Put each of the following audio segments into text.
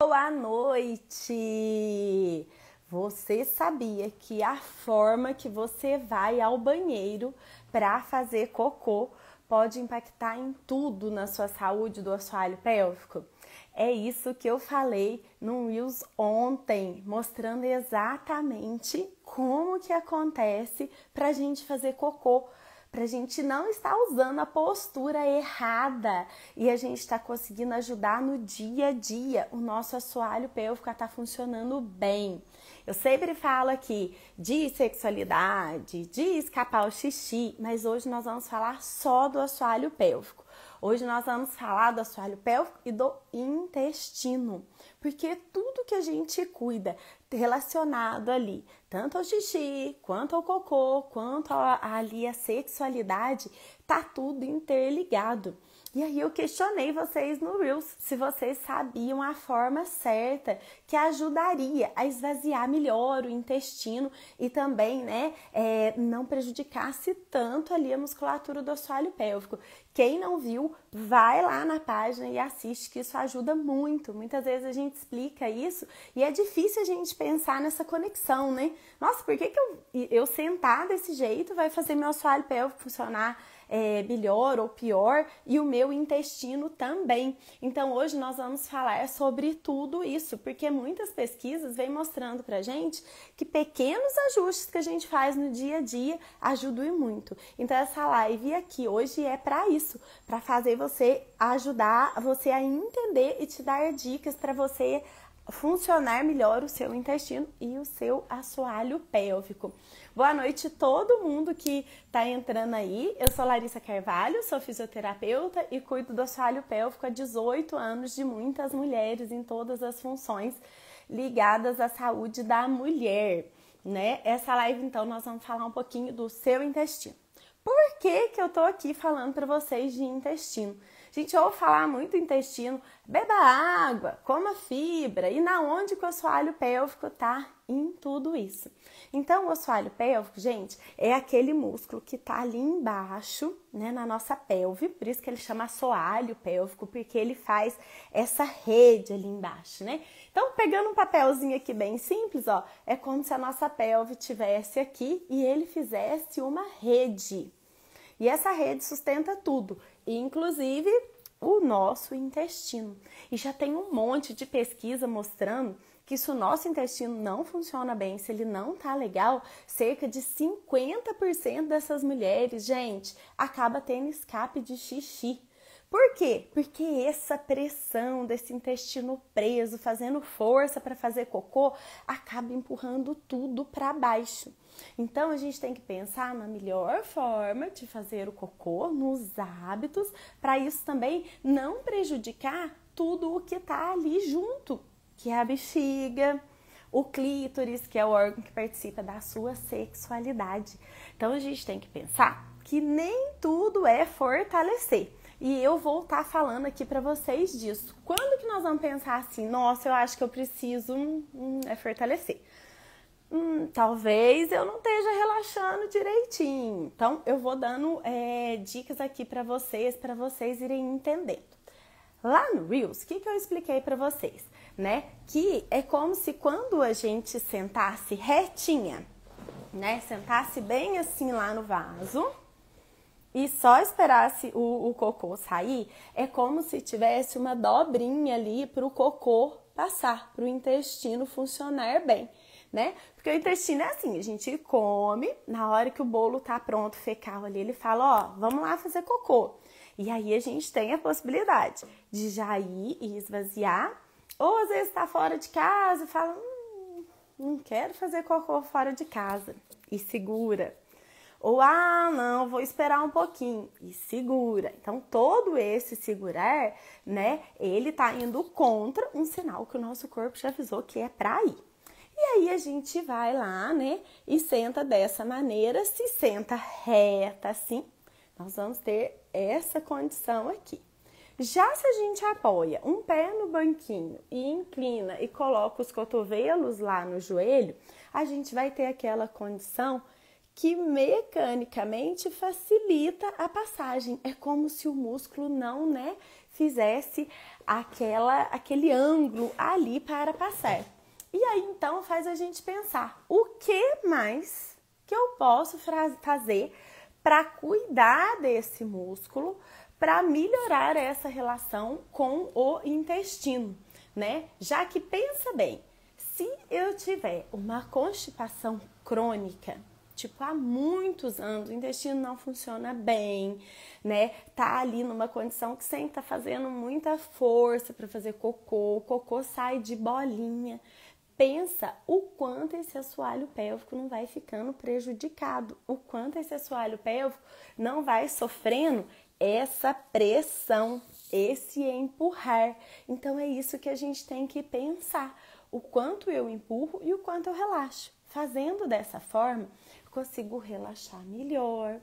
Boa noite! Você sabia que a forma que você vai ao banheiro para fazer cocô pode impactar em tudo na sua saúde do assoalho pélvico? É isso que eu falei no Reels ontem, mostrando exatamente como que acontece para a gente fazer cocô. Para a gente não estar usando a postura errada e a gente está conseguindo ajudar no dia a dia o nosso assoalho pélvico a estar funcionando bem. Eu sempre falo aqui de sexualidade, de escapar o xixi, mas hoje nós vamos falar só do assoalho pélvico. Hoje nós vamos falar do assoalho pélvico e do intestino, porque tudo que a gente cuida relacionado ali, tanto ao xixi, quanto ao cocô, quanto ali a sexualidade, tá tudo interligado. E aí eu questionei vocês no Reels se vocês sabiam a forma certa que ajudaria a esvaziar melhor o intestino e também, não prejudicasse tanto ali a musculatura do assoalho pélvico. Quem não viu, vai lá na página e assiste, que isso ajuda muito. Muitas vezes a gente explica isso e é difícil a gente pensar nessa conexão, né? Nossa, por que eu sentar desse jeito vai fazer meu assoalho pélvico funcionar melhor ou pior e o meu intestino também? Então hoje nós vamos falar sobre tudo isso, porque muitas pesquisas vêm mostrando pra gente que pequenos ajustes que a gente faz no dia a dia ajudam e muito. Então essa live aqui hoje é para isso, para fazer você ajudar você a entender e te dar dicas para você funcionar melhor o seu intestino e o seu assoalho pélvico. Boa noite todo mundo que está entrando aí. Eu sou Larissa Carvalho, sou fisioterapeuta e cuido do assoalho pélvico há 18 anos de muitas mulheres em todas as funções ligadas à saúde da mulher, né? Essa live então nós vamos falar um pouquinho do seu intestino. Por que eu tô aqui falando para vocês de intestino? Gente, eu ouvo falar muito intestino, beba água, coma fibra, e na onde que o assoalho pélvico tá em tudo isso? Então, o assoalho pélvico, gente, é aquele músculo que tá ali embaixo, né, na nossa pelve, por isso que ele chama assoalho pélvico, porque ele faz essa rede ali embaixo, né? Então, pegando um papelzinho aqui bem simples, ó, é como se a nossa pelve tivesse aqui e ele fizesse uma rede. E essa rede sustenta tudo, inclusive o nosso intestino. E já tem um monte de pesquisa mostrando que se o nosso intestino não funciona bem, se ele não tá legal, cerca de 50% dessas mulheres, gente, acaba tendo escape de xixi. Por quê? Porque essa pressão desse intestino preso, fazendo força para fazer cocô, acaba empurrando tudo para baixo. Então, a gente tem que pensar na melhor forma de fazer o cocô, nos hábitos, para isso também não prejudicar tudo o que está ali junto, que é a bexiga, o clítoris, que é o órgão que participa da sua sexualidade. Então, a gente tem que pensar que nem tudo é fortalecer. E eu vou estar falando aqui para vocês disso. Quando que nós vamos pensar assim, nossa, eu acho que eu preciso fortalecer? Talvez eu não esteja relaxando direitinho. Então, eu vou dando dicas aqui para vocês irem entendendo. Lá no Reels, o que eu expliquei para vocês? Né? Que é como se quando a gente sentasse retinha, né? Sentasse bem assim lá no vaso e só esperasse o cocô sair, é como se tivesse uma dobrinha ali para o cocô passar, para o intestino funcionar bem, né? Porque o intestino é assim, a gente come, na hora que o bolo tá pronto, fecal ali, ele fala, ó, vamos lá fazer cocô. E aí a gente tem a possibilidade de já ir e esvaziar, ou às vezes tá fora de casa e fala, não quero fazer cocô fora de casa, e segura. Ou, não, vou esperar um pouquinho e segura. Então, todo esse segurar, né, ele tá indo contra um sinal que o nosso corpo já avisou que é pra ir. E aí, a gente vai lá, né, e senta dessa maneira, se senta reta assim, nós vamos ter essa condição aqui. Já se a gente apoia um pé no banquinho e inclina e coloca os cotovelos lá no joelho, a gente vai ter aquela condição que mecanicamente facilita a passagem. É como se o músculo não, fizesse aquele ângulo ali para passar. E aí, então, faz a gente pensar, o que mais que eu posso fazer para cuidar desse músculo, para melhorar essa relação com o intestino, né? Já que, pensa bem, se eu tiver uma constipação crônica, tipo, há muitos anos, o intestino não funciona bem, né? Tá ali numa condição que sempre tá fazendo muita força para fazer cocô, o cocô sai de bolinha. Pensa o quanto esse assoalho pélvico não vai ficando prejudicado, o quanto esse assoalho pélvico não vai sofrendo essa pressão, esse empurrar. Então é isso que a gente tem que pensar, o quanto eu empurro e o quanto eu relaxo. Fazendo dessa forma, consigo relaxar melhor,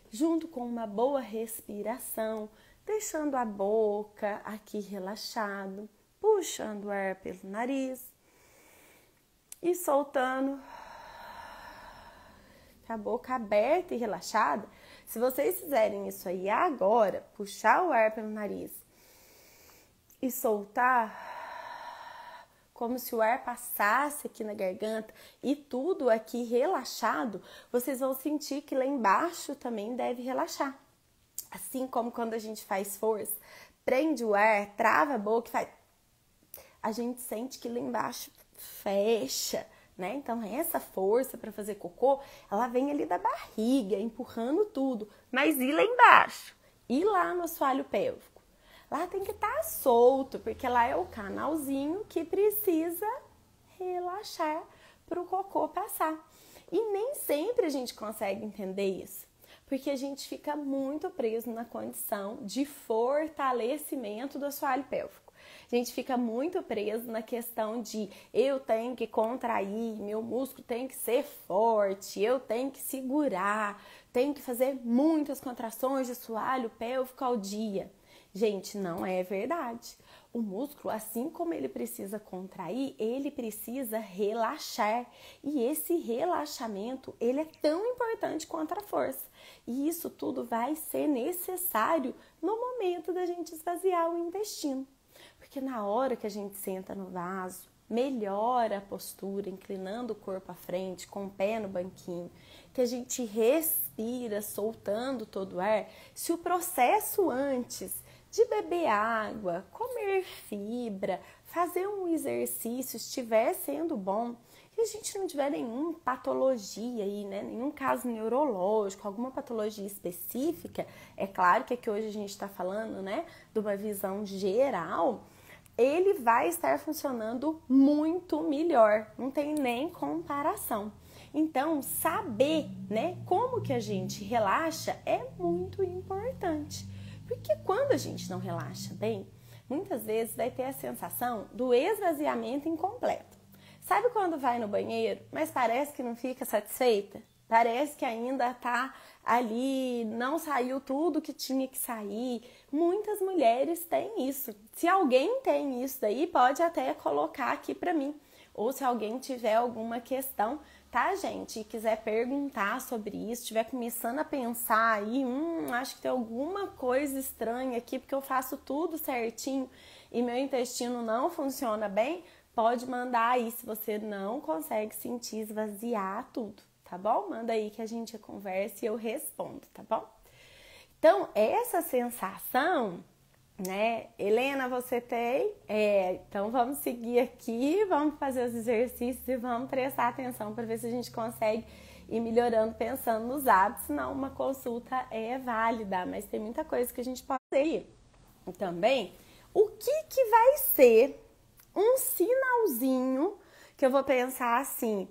junto com uma boa respiração, deixando a boca aqui relaxado, puxando o ar pelo nariz e soltando com a boca aberta e relaxada. Se vocês fizerem isso aí agora, puxar o ar pelo nariz e soltar, como se o ar passasse aqui na garganta e tudo aqui relaxado, vocês vão sentir que lá embaixo também deve relaxar. Assim como quando a gente faz força, prende o ar, trava a boca e faz... A gente sente que lá embaixo fecha, né? Então, essa força para fazer cocô, ela vem ali da barriga, empurrando tudo. Mas e lá embaixo? E lá no assoalho pélvico? Lá tem que estar solto, porque lá é o canalzinho que precisa relaxar para o cocô passar. E nem sempre a gente consegue entender isso, porque a gente fica muito preso na condição de fortalecimento do assoalho pélvico. A gente fica muito preso na questão de eu tenho que contrair, meu músculo tem que ser forte, eu tenho que segurar, tenho que fazer muitas contrações de assoalho pélvico ao dia. Gente, não é verdade. O músculo, assim como ele precisa contrair, ele precisa relaxar. E esse relaxamento, ele é tão importante quanto a força. E isso tudo vai ser necessário no momento da gente esvaziar o intestino. Porque na hora que a gente senta no vaso, melhora a postura, inclinando o corpo à frente, com o pé no banquinho, que a gente respira, soltando todo o ar, se o processo antes de beber água, comer fibra, fazer um exercício estiver sendo bom, e a gente não tiver nenhuma patologia aí, né? Nenhum caso neurológico, alguma patologia específica, é claro que aqui hoje a gente está falando, né, de uma visão geral, ele vai estar funcionando muito melhor, não tem nem comparação. Então, saber, né, como que a gente relaxa é muito importante. Porque quando a gente não relaxa bem, muitas vezes vai ter a sensação do esvaziamento incompleto. Sabe quando vai no banheiro, mas parece que não fica satisfeita? Parece que ainda tá ali, não saiu tudo que tinha que sair. Muitas mulheres têm isso. Se alguém tem isso daí, pode até colocar aqui pra mim. Ou se alguém tiver alguma questão, tá, gente? E quiser perguntar sobre isso, estiver começando a pensar aí, acho que tem alguma coisa estranha aqui, porque eu faço tudo certinho e meu intestino não funciona bem, pode mandar aí se você não consegue sentir esvaziar tudo, tá bom? Manda aí que a gente conversa e eu respondo, tá bom? Então, essa sensação, né, Helena, você tem? Então vamos seguir aqui, vamos fazer os exercícios e vamos prestar atenção para ver se a gente consegue ir melhorando pensando nos hábitos, senão uma consulta é válida, mas tem muita coisa que a gente pode fazer. E também, o que vai ser um sinalzinho que eu vou pensar assim,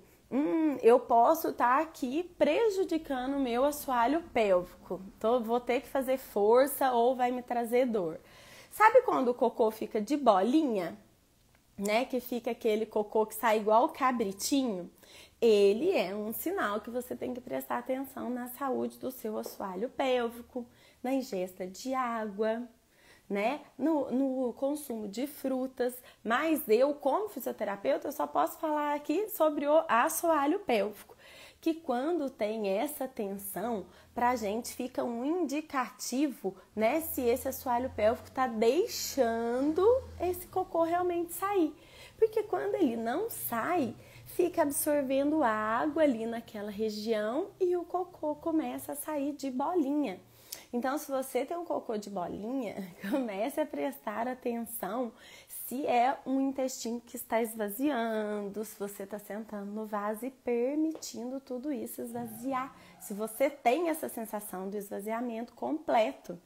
eu posso estar aqui prejudicando o meu assoalho pélvico, então vou ter que fazer força ou vai me trazer dor. Sabe quando o cocô fica de bolinha, né? Que fica aquele cocô que sai igual cabritinho? Ele é um sinal que você tem que prestar atenção na saúde do seu assoalho pélvico, na ingesta de água, né? No consumo de frutas. Mas eu, como fisioterapeuta, eu só posso falar aqui sobre o assoalho pélvico. que quando tem essa tensão, pra gente fica um indicativo, né, se esse assoalho pélvico tá deixando esse cocô realmente sair. Porque quando ele não sai, fica absorvendo água ali naquela região e o cocô começa a sair de bolinha. Então, se você tem um cocô de bolinha, comece a prestar atenção se é um intestino que está esvaziando, se você está sentando no vaso e permitindo tudo isso esvaziar. Se você tem essa sensação do esvaziamento completo,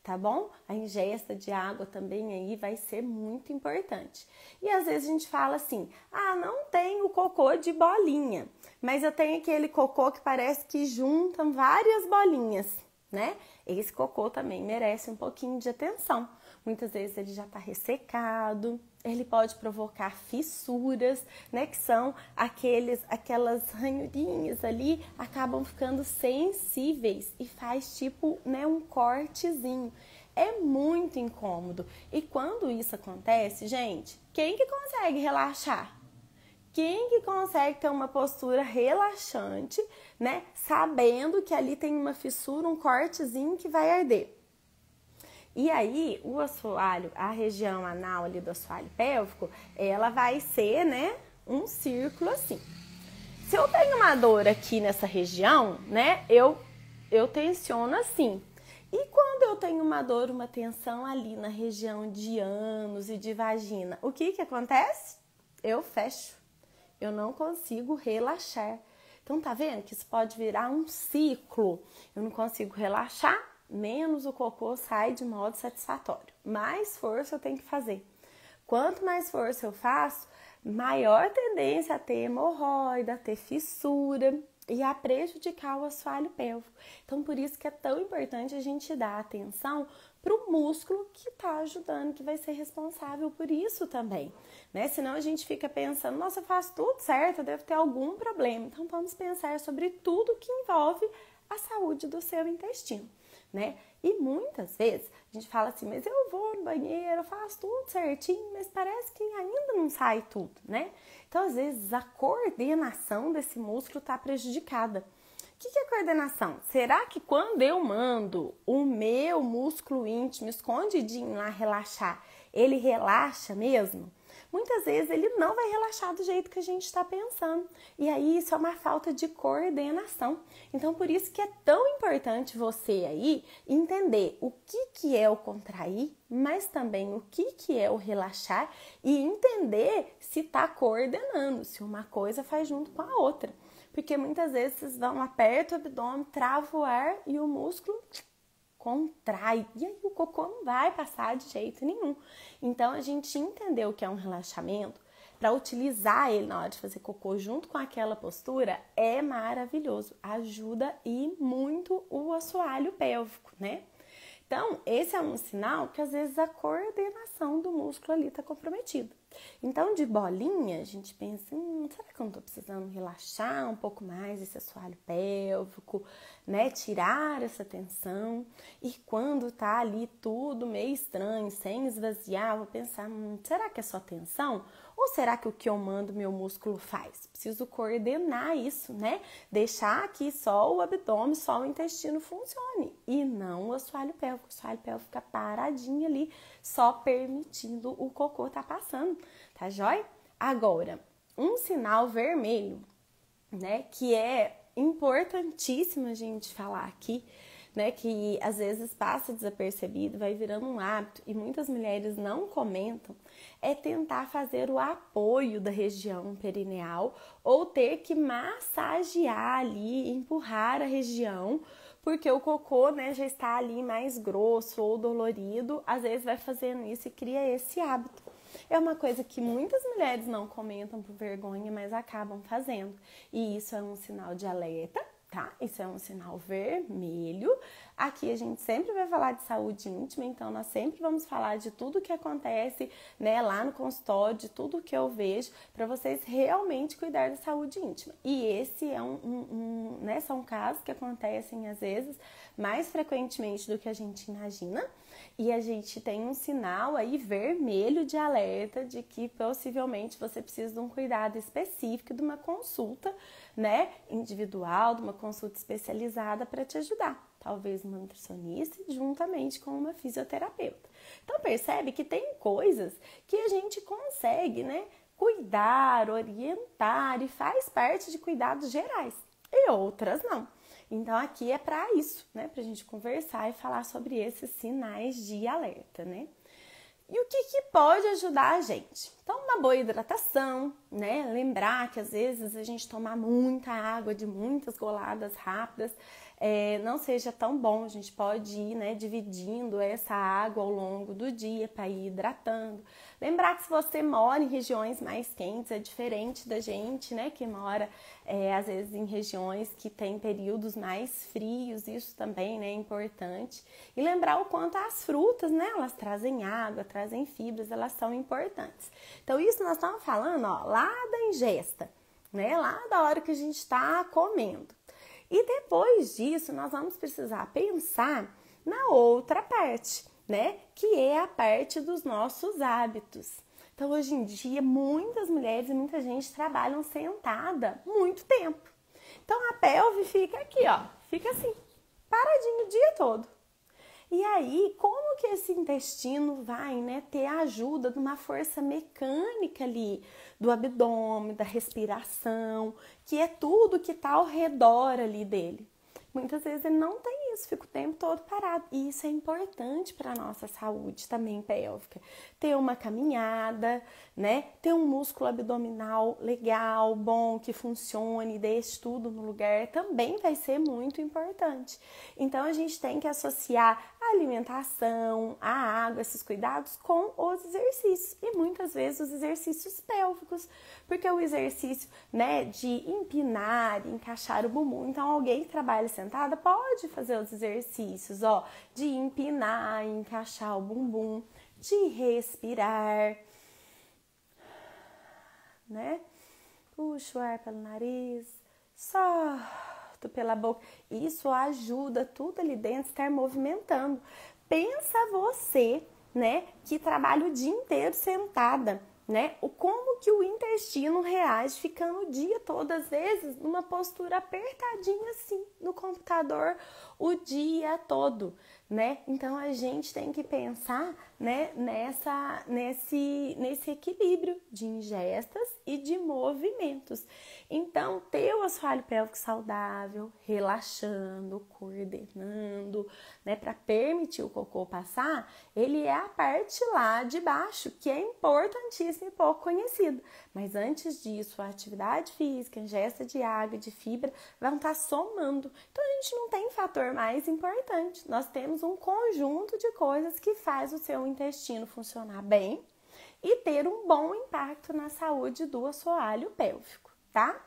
tá bom? A ingesta de água também aí vai ser muito importante. E às vezes a gente fala assim, não tenho cocô de bolinha, mas eu tenho aquele cocô que parece que juntam várias bolinhas, né? Esse cocô também merece um pouquinho de atenção. Muitas vezes ele já está ressecado, ele pode provocar fissuras, né? Que são aquelas ranhurinhas ali, acabam ficando sensíveis e faz tipo, né, um cortezinho. É muito incômodo. E quando isso acontece, gente, quem que consegue relaxar? Quem que consegue ter uma postura relaxante, né? Sabendo que ali tem uma fissura, um cortezinho que vai arder. E aí, o assoalho, a região anal ali do assoalho pélvico, ela vai ser, né, um círculo assim. Se eu tenho uma dor aqui nessa região, né, eu tensiono assim. E quando eu tenho uma dor, uma tensão ali na região de ânus e de vagina, o que acontece? Eu fecho. Eu não consigo relaxar. Então, tá vendo que isso pode virar um ciclo. Eu não consigo relaxar, menos o cocô sai de modo satisfatório. Mais força eu tenho que fazer. Quanto mais força eu faço, maior tendência a ter hemorroida, a ter fissura e a prejudicar o assoalho pélvico. Então, por isso que é tão importante a gente dar atenção para o músculo que está ajudando, que vai ser responsável por isso também, né? Senão a gente fica pensando, nossa, eu faço tudo certo, eu devo ter algum problema. Então, vamos pensar sobre tudo que envolve a saúde do seu intestino, né? E muitas vezes a gente fala assim, mas eu vou no banheiro, eu faço tudo certinho, mas parece que ainda não sai tudo, né? Então, às vezes, a coordenação desse músculo está prejudicada. O que é coordenação? Será que quando eu mando o meu músculo íntimo escondidinho lá relaxar, ele relaxa mesmo? Muitas vezes ele não vai relaxar do jeito que a gente está pensando. E aí isso é uma falta de coordenação. Então por isso que é tão importante você aí entender o que é o contrair, mas também o que é o relaxar e entender se está coordenando, se uma coisa faz junto com a outra. Porque muitas vezes vocês vão, aperta o abdômen, trava o ar e o músculo contrai. E aí o cocô não vai passar de jeito nenhum. Então, a gente entender o que é um relaxamento, para utilizar ele na hora de fazer cocô junto com aquela postura, é maravilhoso. Ajuda e muito o assoalho pélvico, né? Então, esse é um sinal que às vezes a coordenação do músculo ali está comprometida. Então, de bolinha, a gente pensa, será que eu não estou precisando relaxar um pouco mais esse assoalho pélvico, né? Tirar essa tensão. E quando tá ali tudo meio estranho, sem esvaziar, vou pensar, será que é só tensão? Ou será que o que eu mando meu músculo faz? Preciso coordenar isso, né? Deixar que só o abdômen, só o intestino funcione e não o assoalho pélvico. O assoalho pélvico fica paradinho ali, só permitindo o cocô estar passando, tá jóia? Agora, um sinal vermelho, né, que é importantíssimo a gente falar aqui, né, que às vezes passa desapercebido, vai virando um hábito e muitas mulheres não comentam, é tentar fazer o apoio da região perineal ou ter que massagear ali, empurrar a região, porque o cocô, né, já está ali mais grosso ou dolorido, às vezes vai fazendo isso e cria esse hábito. É uma coisa que muitas mulheres não comentam por vergonha, mas acabam fazendo. E isso é um sinal de alerta, tá? Isso é um sinal vermelho. Aqui a gente sempre vai falar de saúde íntima, então nós sempre vamos falar de tudo que acontece, né, lá no consultório, de tudo que eu vejo, para vocês realmente cuidar da saúde íntima. E esse é né, são casos que acontecem às vezes mais frequentemente do que a gente imagina. E a gente tem um sinal aí vermelho de alerta de que possivelmente você precisa de um cuidado específico, de uma consulta, né, individual, de uma consulta especializada para te ajudar. Talvez uma nutricionista juntamente com uma fisioterapeuta. Então percebe que tem coisas que a gente consegue, né, cuidar, orientar e faz parte de cuidados gerais e outras não. Então aqui é para isso, né, pra gente conversar e falar sobre esses sinais de alerta, né? E o que pode ajudar a gente? Então, uma boa hidratação, né? Lembrar que às vezes a gente tomar muita água de muitas goladas rápidas não seja tão bom. A gente pode ir, né, dividindo essa água ao longo do dia para ir hidratando. Lembrar que se você mora em regiões mais quentes, é diferente da gente, né, que mora às vezes em regiões que tem períodos mais frios, isso também, né, é importante. E lembrar o quanto as frutas, né, elas trazem água, trazem fibras, elas são importantes. Então isso nós estamos falando, ó, lá da ingesta, né, lá da hora que a gente está comendo. E depois disso, nós vamos precisar pensar na outra parte, né? Que é a parte dos nossos hábitos. Então, hoje em dia, muitas mulheres e muita gente trabalham sentada muito tempo. Então, a pelve fica aqui, ó, fica assim, paradinho o dia todo. E aí, como que esse intestino vai, né, ter a ajuda de uma força mecânica ali do abdômen, da respiração, que é tudo que está ao redor ali dele? Muitas vezes ele não tem isso, fica o tempo todo parado. E isso é importante para a nossa saúde também pélvica. Ter uma caminhada, né? Ter um músculo abdominal legal, bom, que funcione, deixe tudo no lugar, também vai ser muito importante. Então, a gente tem que associar a alimentação, a água, esses cuidados com os exercícios. E muitas vezes os exercícios pélvicos, porque o exercício, né, de empinar, encaixar o bumbum. Então, alguém que trabalha sentada pode fazer os exercícios, ó, de empinar, encaixar o bumbum, de respirar, né? Puxa o ar pelo nariz, solta pela boca. Isso ajuda tudo ali dentro a estar movimentando. Pensa você, né, que trabalha o dia inteiro sentada, né? Como que o intestino reage ficando o dia todo, às vezes, numa postura apertadinha assim no computador o dia todo, né? Então a gente tem que pensar, né, nesse equilíbrio de ingestas e de movimentos. Então, ter o assoalho pélvico saudável, relaxando, coordenando, né, para permitir o cocô passar, ele é a parte lá de baixo, que é importantíssima e pouco conhecida. Mas antes disso, a atividade física, a ingesta de água, de fibra, vão estar somando. Então, a gente não tem fator mais importante. Nós temos um conjunto de coisas que faz o seu intestino funcionar bem e ter um bom impacto na saúde do assoalho pélvico, tá?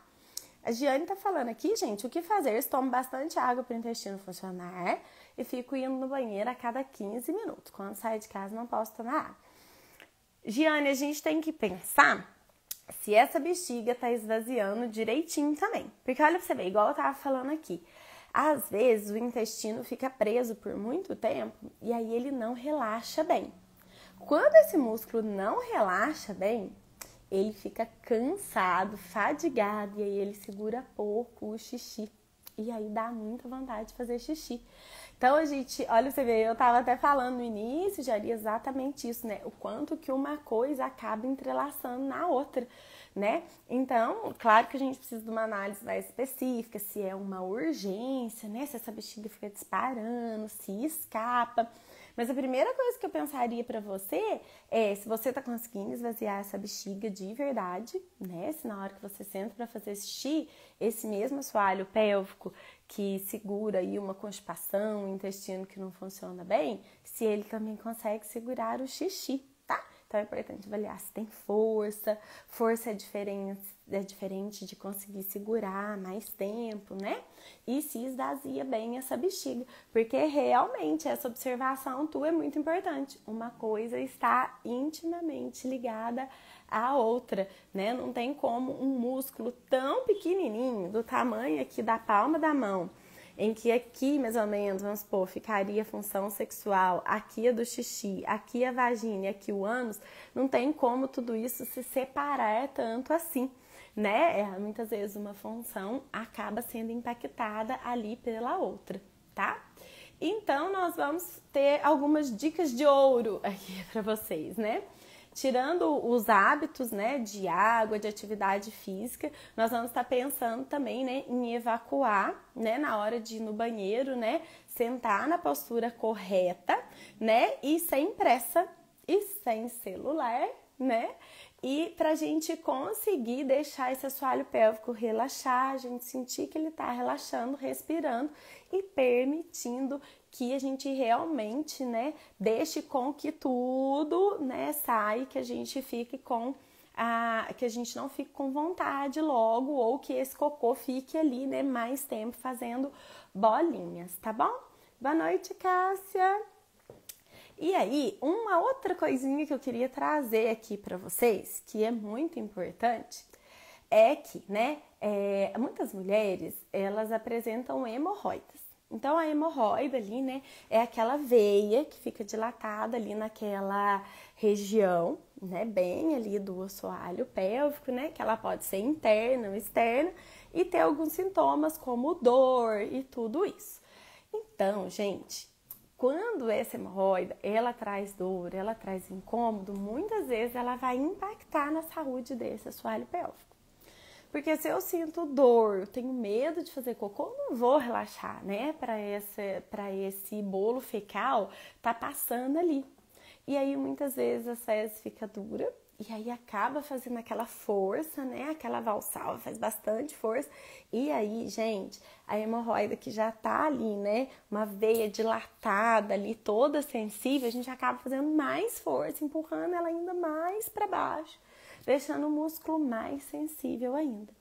A Giane tá falando aqui, gente, o que fazer se tomo bastante água para o intestino funcionar e fico indo no banheiro a cada 15 minutos. Quando saio de casa não posso tomar água. Giane, a gente tem que pensar se essa bexiga tá esvaziando direitinho também. Porque olha pra você ver, igual eu tava falando aqui, às vezes o intestino fica preso por muito tempo e aí ele não relaxa bem. Quando esse músculo não relaxa bem, ele fica cansado, fadigado, e aí ele segura pouco o xixi. E aí dá muita vontade de fazer xixi. Então, a gente, olha, você vê, eu tava até falando no início, já era exatamente isso, né? O quanto que uma coisa acaba entrelaçando na outra, né? Então, claro que a gente precisa de uma análise mais específica, se é uma urgência, né? Se essa bexiga fica disparando, se escapa. Mas a primeira coisa que eu pensaria para você é se você tá conseguindo esvaziar essa bexiga de verdade, né? Se na hora que você senta para fazer xixi, esse mesmo assoalho pélvico que segura aí uma constipação, um intestino que não funciona bem, se ele também consegue segurar o xixi, tá? Então é importante avaliar se tem força. Força é diferente de conseguir segurar mais tempo, né? E se esvazia bem essa bexiga, porque realmente essa observação tua é muito importante. Uma coisa está intimamente ligada à outra, né? Não tem como um músculo tão pequenininho, do tamanho aqui da palma da mão, em que aqui, mais ou menos, vamos supor, ficaria a função sexual, aqui a do xixi, aqui a vagina e aqui o ânus, não tem como tudo isso se separar tanto assim, né? Muitas vezes uma função acaba sendo impactada ali pela outra, tá? Então, nós vamos ter algumas dicas de ouro aqui para vocês, né? Tirando os hábitos, né, de água, de atividade física, nós vamos estar pensando também, né, em evacuar, né, na hora de ir no banheiro, né, sentar na postura correta, né, e sem pressa e sem celular, né, e pra gente conseguir deixar esse assoalho pélvico relaxar, a gente sentir que ele tá relaxando, respirando e permitindo que a gente realmente, né, deixe com que tudo, né, saia, que a gente fique com que a gente não fique com vontade logo, ou que esse cocô fique ali, né, mais tempo fazendo bolinhas, tá bom? Boa noite, Cássia! E aí, uma outra coisinha que eu queria trazer aqui para vocês, que é muito importante, é que, né, muitas mulheres, elas apresentam hemorroidas. Então, a hemorroida ali, né, é aquela veia que fica dilatada ali naquela região, né, bem ali do assoalho pélvico, né, que ela pode ser interna ou externa e ter alguns sintomas como dor e tudo isso. Então, gente, quando essa hemorroida, ela traz dor, ela traz incômodo, muitas vezes ela vai impactar na saúde desse assoalho pélvico. Porque se eu sinto dor, eu tenho medo de fazer cocô, eu não vou relaxar, né? Para esse bolo fecal tá passando ali. E aí muitas vezes a fezes fica dura e aí acaba fazendo aquela força, né? Aquela valsalva faz bastante força. E aí, gente, a hemorroida que já tá ali, né? Uma veia dilatada ali, toda sensível, a gente acaba fazendo mais força, empurrando ela ainda mais para baixo, deixando o músculo mais sensível ainda.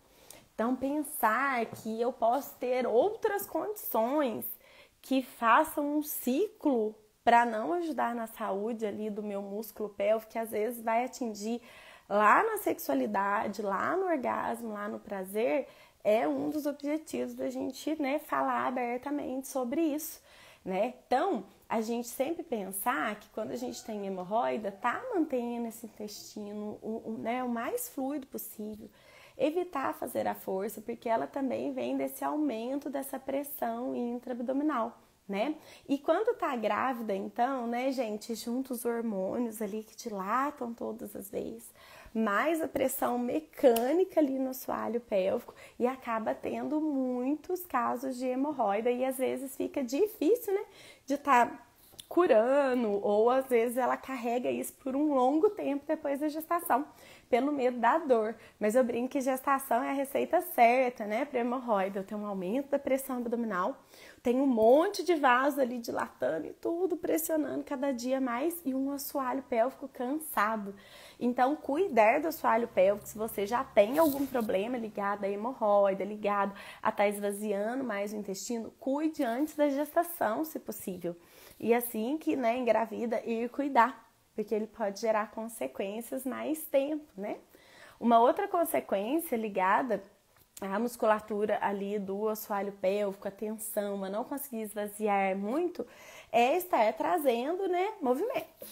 Então, pensar que eu posso ter outras condições que façam um ciclo para não ajudar na saúde ali do meu músculo pélvico, que às vezes vai atingir lá na sexualidade, lá no orgasmo, lá no prazer, é um dos objetivos da gente, né, falar abertamente sobre isso, né? Então, a gente sempre pensar que quando a gente tem hemorroida, tá mantendo esse intestino né, o mais fluido possível, evitar fazer a força, porque ela também vem desse aumento dessa pressão intra-abdominal, né? E quando tá grávida, então, né, gente, junto os hormônios ali que dilatam todas as vezes, mais a pressão mecânica ali no assoalho pélvico e acaba tendo muitos casos de hemorroida e às vezes fica difícil, né, de estar curando, ou às vezes ela carrega isso por um longo tempo depois da gestação, pelo medo da dor. Mas eu brinco que gestação é a receita certa, né, para hemorroida. Eu tenho um aumento da pressão abdominal, tenho um monte de vaso ali dilatando e tudo pressionando cada dia mais e um assoalho pélvico cansado. Então, cuidar do assoalho pélvico, se você já tem algum problema ligado à hemorroida, ligado a estar esvaziando mais o intestino, cuide antes da gestação, se possível. E assim que, né, engravida, ir cuidar, porque ele pode gerar consequências mais tempo, né? Uma outra consequência ligada à musculatura ali do assoalho pélvico, a tensão, a não conseguir esvaziar muito, é estar trazendo, né, movimento.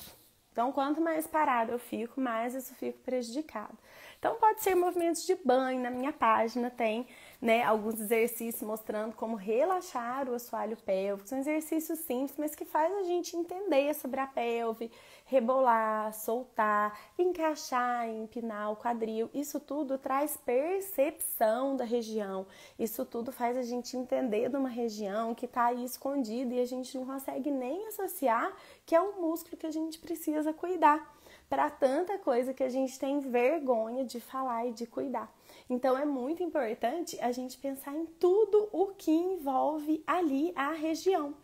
Então, quanto mais parado eu fico, mais isso fico prejudicado. Então, pode ser movimentos de banho. Na minha página tem, né, alguns exercícios mostrando como relaxar o assoalho pélvico. São exercícios simples, mas que faz a gente entender sobre a pelve, rebolar, soltar, encaixar, empinar o quadril. Isso tudo traz percepção da região. Isso tudo faz a gente entender de uma região que está aí escondida e a gente não consegue nem associar que é um músculo que a gente precisa cuidar, para tanta coisa que a gente tem vergonha de falar e de cuidar. Então, é muito importante a gente pensar em tudo o que envolve ali a região.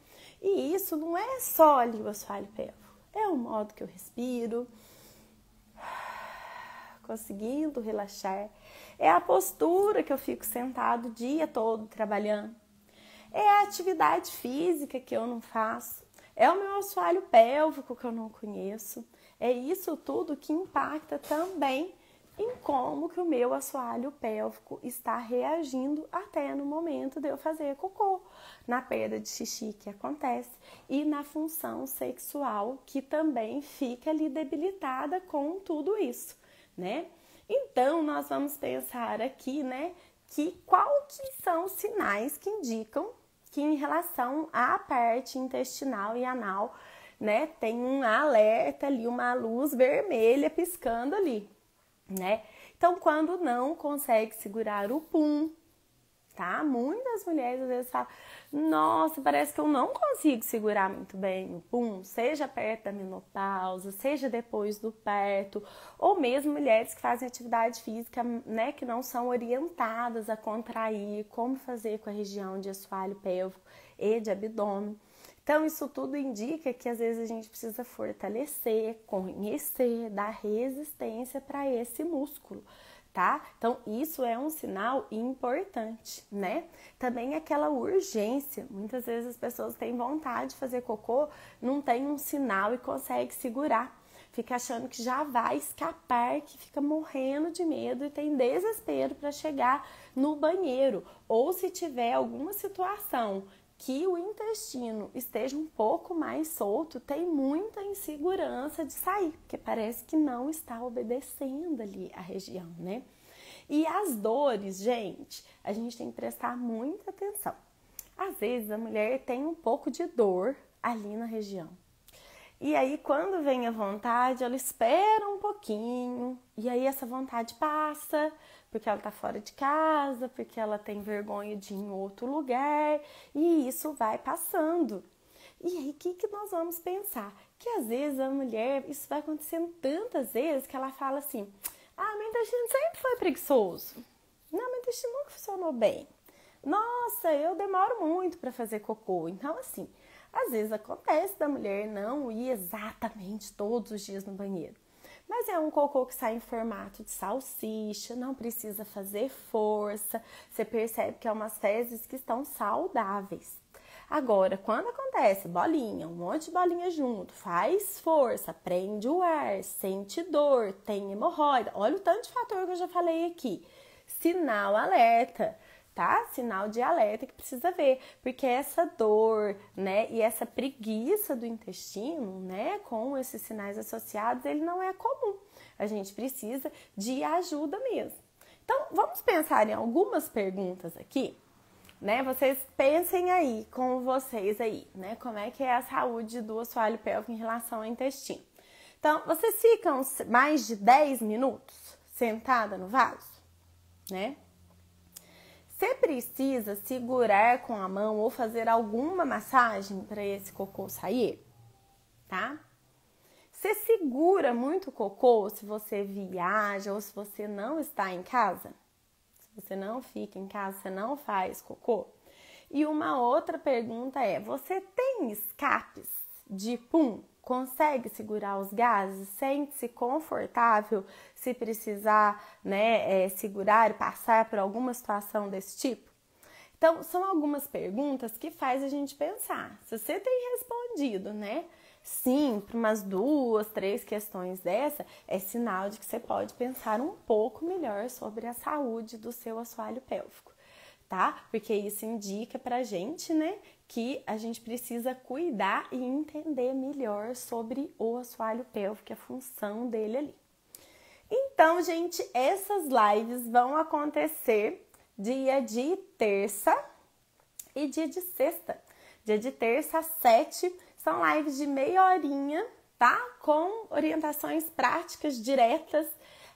E isso não é só ali o assoalho pélvico, é o modo que eu respiro, conseguindo relaxar, é a postura que eu fico sentado o dia todo trabalhando, é a atividade física que eu não faço, é o meu assoalho pélvico que eu não conheço. É isso tudo que impacta também em como que o meu assoalho pélvico está reagindo até no momento de eu fazer cocô, na perda de xixi que acontece e na função sexual que também fica ali debilitada com tudo isso, né? Então, nós vamos pensar aqui, né, qual que são os sinais que indicam que em relação à parte intestinal e anal, né, tem um alerta ali, uma luz vermelha piscando ali, né? Então, quando não consegue segurar o pum, tá? Muitas mulheres às vezes falam, nossa, parece que eu não consigo segurar muito bem o pum, seja perto da menopausa, seja depois do parto, ou mesmo mulheres que fazem atividade física, né, que não são orientadas a contrair, como fazer com a região de assoalho pélvico e de abdômen. Então, isso tudo indica que às vezes a gente precisa fortalecer, conhecer, dar resistência para esse músculo, tá? Então, isso é um sinal importante, né? Também aquela urgência. Muitas vezes as pessoas têm vontade de fazer cocô, não tem um sinal e consegue segurar. Fica achando que já vai escapar, que fica morrendo de medo e tem desespero para chegar no banheiro. Ou se tiver alguma situação que o intestino esteja um pouco mais solto, tem muita insegurança de sair, porque parece que não está obedecendo ali a região, né? E as dores, gente, a gente tem que prestar muita atenção. Às vezes a mulher tem um pouco de dor ali na região. E aí, quando vem a vontade, ela espera um pouquinho, e aí essa vontade passa, porque ela tá fora de casa, porque ela tem vergonha de ir em outro lugar, e isso vai passando. E aí, o que nós vamos pensar? Que às vezes a mulher, isso vai acontecendo tantas vezes, que ela fala assim, meu intestino sempre foi preguiçoso. Não, meu intestino nunca funcionou bem. Nossa, eu demoro muito para fazer cocô. Então, assim, às vezes acontece da mulher não ir exatamente todos os dias no banheiro. Mas é um cocô que sai em formato de salsicha, não precisa fazer força. Você percebe que é umas fezes que estão saudáveis. Agora, quando acontece bolinha, um monte de bolinha junto, faz força, prende o ar, sente dor, tem hemorroida. Olha o tanto de fator que eu já falei aqui. Sinal alerta, tá? Sinal de alerta que precisa ver, porque essa dor, né, e essa preguiça do intestino, né, com esses sinais associados, ele não é comum. A gente precisa de ajuda mesmo. Então, vamos pensar em algumas perguntas aqui, né? Vocês pensem aí com vocês aí, né? Como é que é a saúde do assoalho pélvico em relação ao intestino. Então, vocês ficam mais de 10 minutos sentada no vaso, né? Você precisa segurar com a mão ou fazer alguma massagem para esse cocô sair, tá? Você segura muito o cocô se você viaja ou se você não está em casa? Se você não fica em casa, você não faz cocô? E uma outra pergunta é, você tem escapes de pum? Consegue segurar os gases? Sente-se confortável se precisar, né, segurar e passar por alguma situação desse tipo? Então, são algumas perguntas que faz a gente pensar. Se você tem respondido, né, sim, para umas 2, 3 questões dessa, é sinal de que você pode pensar um pouco melhor sobre a saúde do seu assoalho pélvico, tá? Porque isso indica pra gente, né, que a gente precisa cuidar e entender melhor sobre o assoalho pélvico, a função dele ali. Então, gente, essas lives vão acontecer dia de terça e dia de sexta. Dia de terça às 7, são lives de meia horinha, tá? Com orientações práticas diretas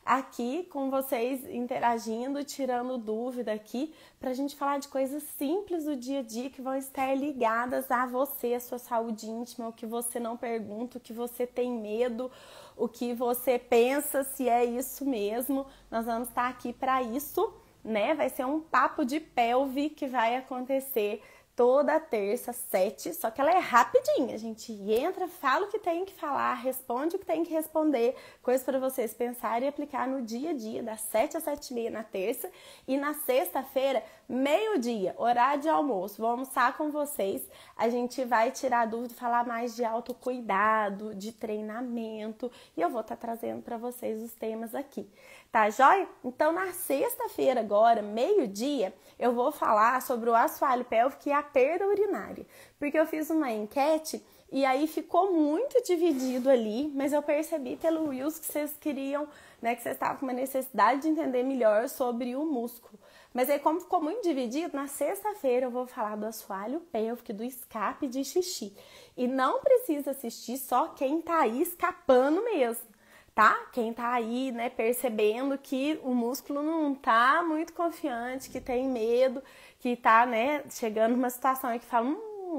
aqui com vocês interagindo, tirando dúvida aqui, pra gente falar de coisas simples do dia a dia que vão estar ligadas a você, a sua saúde íntima, o que você não pergunta, o que você tem medo, o que você pensa, se é isso mesmo. Nós vamos estar aqui para isso, né? Vai ser um papo de pelve que vai acontecer toda terça, 7, só que ela é rapidinha. A gente entra, fala o que tem que falar, responde o que tem que responder, coisa para vocês pensarem e aplicar no dia a dia, das 7 às 7h30 na terça, e na sexta-feira, meio-dia, horário de almoço, vou almoçar com vocês, a gente vai tirar dúvida, falar mais de autocuidado, de treinamento, e eu vou estar trazendo para vocês os temas aqui. Tá joia? Então, na sexta-feira agora, meio-dia, eu vou falar sobre o assoalho pélvico e a perda urinária. Porque eu fiz uma enquete e aí ficou muito dividido ali, mas eu percebi pelo Reels que vocês queriam, né, que vocês estavam com uma necessidade de entender melhor sobre o músculo. Mas aí, como ficou muito dividido, na sexta-feira eu vou falar do assoalho pélvico e do escape de xixi. E não precisa assistir só quem tá aí escapando mesmo. Tá? Quem tá aí, né, percebendo que o músculo não tá muito confiante, que tem medo, que tá, né, chegando numa situação aí que fala,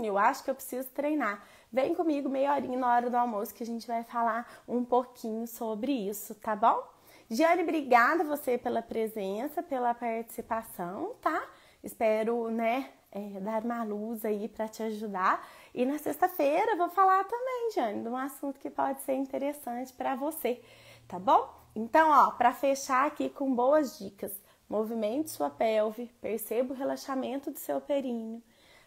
eu acho que eu preciso treinar. Vem comigo meia horinha na hora do almoço que a gente vai falar um pouquinho sobre isso, tá bom? Giane, obrigada você pela presença, pela participação, tá? Espero, né, dar uma luz aí para te ajudar. E na sexta-feira eu vou falar também, Jane, de um assunto que pode ser interessante para você, tá bom? Então, ó, para fechar aqui com boas dicas, movimente sua pelve, perceba o relaxamento do seu períneo,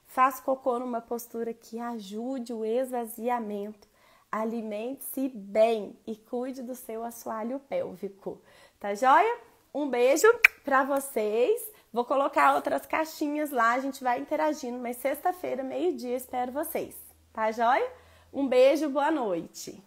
faça cocô numa postura que ajude o esvaziamento, alimente-se bem e cuide do seu assoalho pélvico, tá joia? Um beijo para vocês. Vou colocar outras caixinhas lá, a gente vai interagindo, mas sexta-feira, meio-dia, espero vocês. Tá joia? Um beijo, boa noite.